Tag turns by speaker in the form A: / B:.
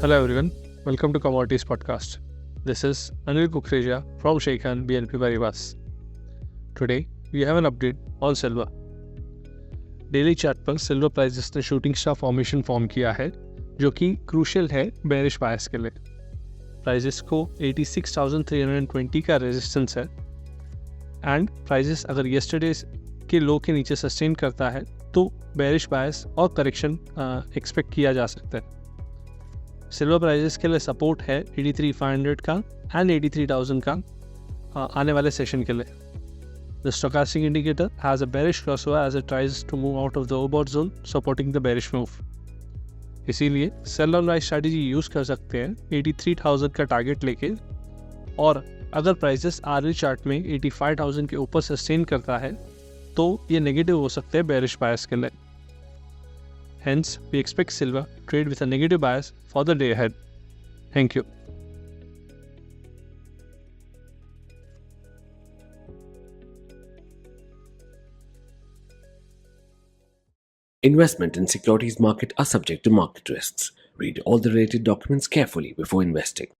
A: Hello everyone, welcome to Commodities podcast. This is 𝗦𝗵𝗿𝗀𝗀𝗃 from Sharekhan, BNP Paribas. Today we have an update on silver. Daily chart पर silver prices ने shooting star formation form किया है जो कि crucial है bearish बायस के लिए. Prices को 86,320 का रेजिस्टेंस है एंड प्राइसेस अगर येस्टरडे के लो के नीचे सस्टेन करता है तो बेरिश बायस और करेक्शन एक्सपेक्ट किया जा सकता है. सिल्वर प्राइसेस के लिए सपोर्ट है 83,500 का एंड 83,000 का आने वाले सेशन के लिए. The stochastic indicator has a bearish crossover as it tries to move out of the overbought zone, supporting the bearish move. इसीलिए sell on rise strategy use कर सकते हैं 83,000 का टारगेट लेके, और अगर प्राइसेस आरएल चार्ट में 85,000 के ऊपर सस्टेन करता है तो ये नेगेटिव हो सकते हैं बेरिश बायस के लिए. Hence, we expect silver trade with a negative bias for the day ahead. Thank you.
B: Investment in securities market are subject to market risks. Read all the related documents carefully before investing.